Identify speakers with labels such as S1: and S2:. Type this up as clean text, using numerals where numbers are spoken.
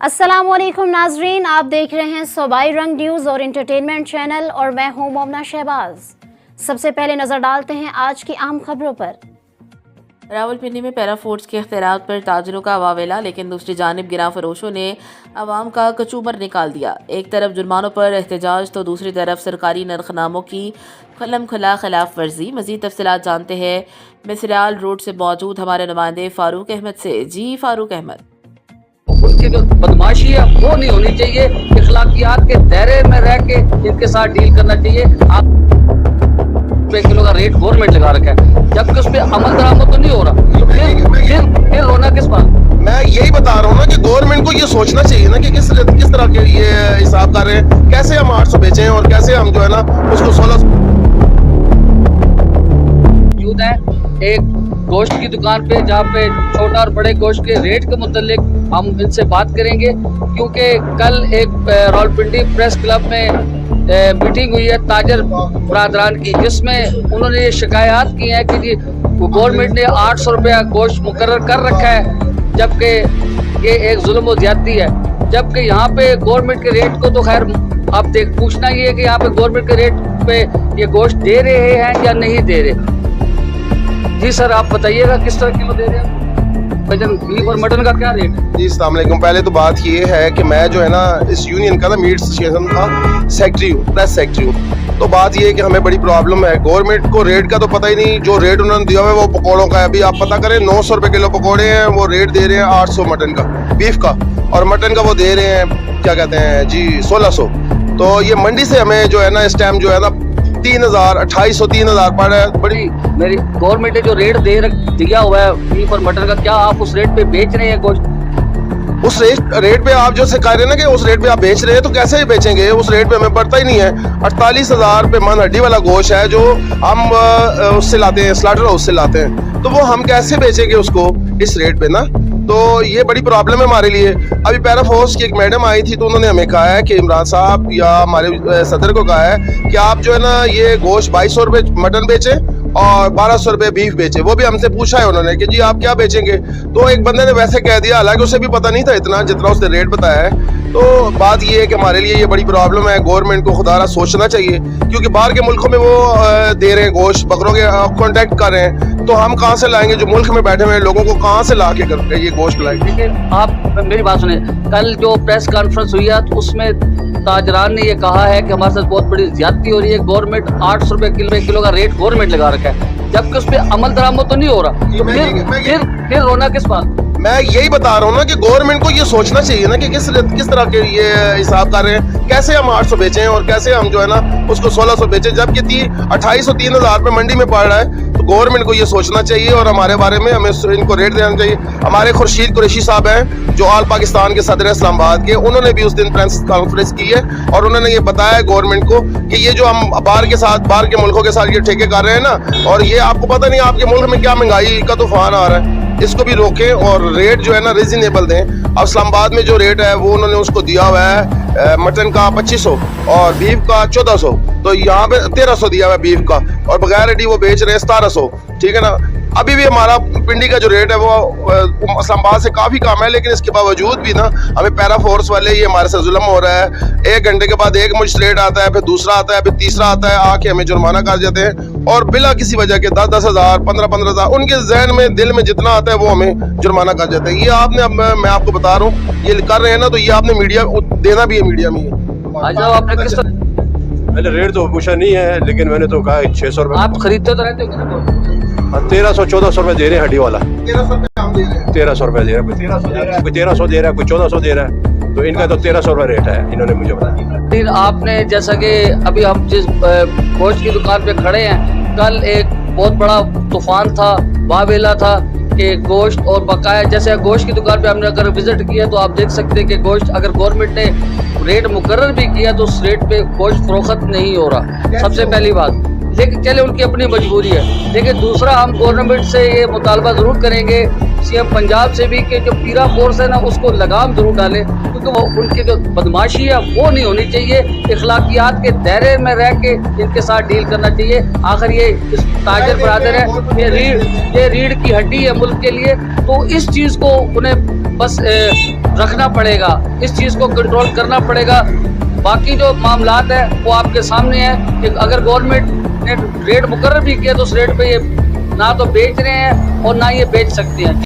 S1: अस्सलामुअलैकुम नाजरीन, आप देख रहे हैं सूबाई रंग न्यूज़ और इंटरटेनमेंट चैनल और मैं हूं मोमना शहबाज। सबसे पहले नजर डालते हैं आज की आम खबरों पर।
S2: रावलपिंडी में पैरा फूड्स के इख्तियारात पर ताजरों का वावेला, लेकिन दूसरी जानिब गिरा फरोशों ने आवाम का कचूमर निकाल दिया। एक तरफ जुर्मानों पर एहतजाज तो दूसरी तरफ सरकारी नरखनामों की खलम खुला खिलाफ वर्जी। मजीद तफसीलात जानते हैं मिसराल रोड से मौजूद हमारे नुमाइंदे फारूक अहमद से। जी फारूक अहमद।
S3: उनकी जो बदमाशी है वो नहीं होनी चाहिए, इखलाकियात के दायरे में रह के इनके साथ डील करना चाहिए। आप पे किलो का रेट गवर्नमेंट लगा रखा है, जबकि उस पर अमल दरामद तो नहीं हो रहा। फिर रोना किस बात?
S4: मैं यही बता रहा हूँ ना कि गवर्नमेंट को ये सोचना चाहिए ना कि किस तरह के ये हिसाब कर रहे हैं, कैसे हम 800 बेचें और कैसे हम जो है ना उसको 1600
S3: है। एक गोश्त की दुकान पे जहाँ पे छोटा और बड़े गोश्त के रेट के मुतालिक हम इनसे बात करेंगे, क्योंकि कल एक रावलपिंडी प्रेस क्लब में मीटिंग हुई है ताजर बरादरान की, जिसमें उन्होंने ये शिकायत की है कि जी गवर्नमेंट ने 800 रुपया गोश्त मुकर्रर कर रखा है, जबकि ये एक जुल्म व ज्यादती है। जबकि यहाँ पे गवर्नमेंट के रेट को तो खैर आप पूछना ये है कि यहाँ पे गवर्नमेंट के रेट पे ये गोश्त दे रहे हैं या नहीं दे रहे। जी सर, आप बताइएगा किस तरह किलो दे रहे हैं वजन बीफ और मटन का क्या रेट है?
S4: जी अस्सलाम वालेकुम। पहले तो बात ये है कि मैं जो है ना इस यूनियन का ना मीट एसोसिएशन का सेक्रेटरी हूँ, प्रेस सेक्रेटरी हूँ। तो बात ये है कि हमें बड़ी प्रॉब्लम है, गवर्नमेंट को रेट का तो पता ही नहीं। जो रेट उन्होंने दिया हुआ है वो पकौड़ों का है। अभी आप पता करें 900 रुपये किलो पकौड़े हैं, वो रेट दे रहे हैं 800 मटन का, बीफ का, और मटन का वो दे रहे हैं क्या कहते हैं जी 1600। तो ये मंडी से हमें जो है ना इस टाइम जो है ना 3000, 2800, 3000 पड़ रहा है। बड़ी
S3: मेरी गवर्नमेंट ने जो रेट दिया हुआ है बीफ और मटन का, क्या आप उस रेट पे बेच रहे हैं गोश्त?
S4: उस रेट पे आप जो से कह रहे हैं ना कि उस रेट पे आप बेच रहे हैं, तो कैसे बेचेंगे? उस रेट पे हमें पड़ता ही नहीं है। 48,000 रुपये मन हड्डी वाला गोश्त है जो हम उससे लाते हैं, स्लाटर हाउस से लाते हैं, तो वो हम कैसे बेचेंगे उसको इस रेट पे ना? तो ये बड़ी प्रॉब्लम है हमारे लिए। अभी पैरा फोर्स की एक मैडम आई थी, तो उन्होंने हमें कहा है कि इमरान साहब या हमारे सदर को कहा है कि आप जो है ना ये गोश्त 2200 रुपये मटन बेचें और 1200 रुपये बीफ बेचे। वो भी हमसे पूछा है उन्होंने कि जी आप क्या बेचेंगे। तो एक बंदे ने वैसे कह दिया, हालांकि उसे भी पता नहीं था इतना जितना उसने रेट बताया है। तो बात ये है कि हमारे लिए ये बड़ी प्रॉब्लम है। गवर्नमेंट को खुदारा सोचना चाहिए, क्योंकि बाहर के मुल्कों में वो दे रहे हैं गोश्त, बकरों के कॉन्टेक्ट कर रहे हैं, तो हम कहाँ से लाएंगे? जो मुल्क में बैठे हुए लोगों को कहाँ से ला के करके ये गोश्त लाएंगे?
S3: लेकिन आप मेरी बात सुने, कल जो प्रेस कॉन्फ्रेंस हुई है तो उसमें ताजरान ने ये कहा है कि हमारे साथ बहुत बड़ी ज्यादती हो रही है। गवर्नमेंट 800 रुपये किलो का रेट गवर्नमेंट लगा रखा है, जबकि उस पर अमल दरामद तो नहीं हो रहा। तो फिर रोना किस बात?
S4: मैं यही बता रहा हूँ ना कि गवर्नमेंट को ये सोचना चाहिए ना कि किस तरह के ये हिसाब कर रहे हैं, कैसे हम 800 बेचें और कैसे हम जो है ना उसको 1600 बेचें, जबकि 2800, 3000 रुपये मंडी में पड़ रहा है। तो गवर्नमेंट को ये सोचना चाहिए और हमारे बारे में हमें इनको रेट देना चाहिए। हमारे खुर्शीद कुरैशी साहब हैं जो ऑल पाकिस्तान के सदर इस्लामाबाद के, उन्होंने भी उस दिन प्रेस कॉन्फ्रेंस की है और उन्होंने ये बताया गवर्नमेंट को कि ये जो हम बाहर के मुल्कों के साथ ये ठेके कर रहे हैं ना, और ये आपको पता नहीं आपके मुल्क में क्या महंगाई का तूफान आ रहा है, इसको भी रोकें और रेट जो है ना रीजनेबल दें। अब इस्लामाबाद में जो रेट है वो उन्होंने उसको दिया हुआ है मटन का 2500 और बीफ का 1400, तो यहाँ पे 1300 दिया हुआ है बीफ का, और बगैर रेडी वो बेच रहे हैं 1700। ठीक है ना? अभी भी हमारा पिंडी का जो रेट है वो इस्लामाबाद से काफ़ी कम है, लेकिन इसके बावजूद भी ना हमें पैरा फोर्स वाले ये हमारे साथ जुल्म हो रहा है। 1 घंटे के बाद एक मजिस्ट्रेट आता है, फिर दूसरा आता है, फिर तीसरा आता है, आके हमें जुर्माना कर जाते हैं और बिला किसी वजह के 10-10 हज़ार, 15-15 उनके जहन में दिल में जितना आता है वो हमें जुर्माना कर जाते हैं। ये आपने, अब मैं आपको बता रहा हूँ, ये कर रहे हैं ना, तो ये आपने मीडिया देना भी है, मीडिया में।
S3: आपने किस तरह
S5: मैंने रेट तो पूछा नहीं है, लेकिन मैंने तो कहा 600 रुपये।
S3: आप खरीदते तो रहते हो?
S5: 1300-1400 रुपये दे रहे हैं हड्डी वाला,
S4: 1300 रुपये हम दे रहे हैं।
S5: 1300 रुपये दे रहा है, कोई 1300 दे रहा है, कोई 1400 दे रहा है, तो इनका तो 1300 रुपये रेट है, इन्होंने मुझे बताया।
S3: फिर आपने जैसा कि अभी हम जिस गोश्त की दुकान पे खड़े हैं, कल एक बहुत बड़ा तूफान था, वावेला था कि गोश्त और बकाया, जैसे गोश्त की दुकान पे हमने अगर विजिट किया तो आप देख सकते हैं कि गोश्त अगर गवर्नमेंट ने रेट मुकर्रर भी किया तो उस रेट पे गोश्त फरोख्त नहीं हो रहा, सबसे पहली बात। लेकिन चले उनकी अपनी मजबूरी है, लेकिन दूसरा हम गवर्नमेंट से ये मुतालबा ज़रूर करेंगे, सीएम पंजाब से भी, कि जो पीरा फोर्स है ना उसको लगाम जरूर डालें, क्योंकि वो उनकी जो बदमाशी है वो नहीं होनी चाहिए। इखलाकियात के दायरे में रह के इनके साथ डील करना चाहिए। आखिर ये इस ताजर बरादर है, ये रीढ़ की हड्डी है मुल्क के लिए, तो इस चीज़ को उन्हें बस रखना पड़ेगा, इस चीज़ को कंट्रोल करना पड़ेगा। बाकी जो मामलात है वो आपके सामने है कि अगर गवर्नमेंट ने रेट मुकर्रर भी किया तो उस रेट पे ये ना तो बेच रहे हैं और ना ये बेच सकते हैं।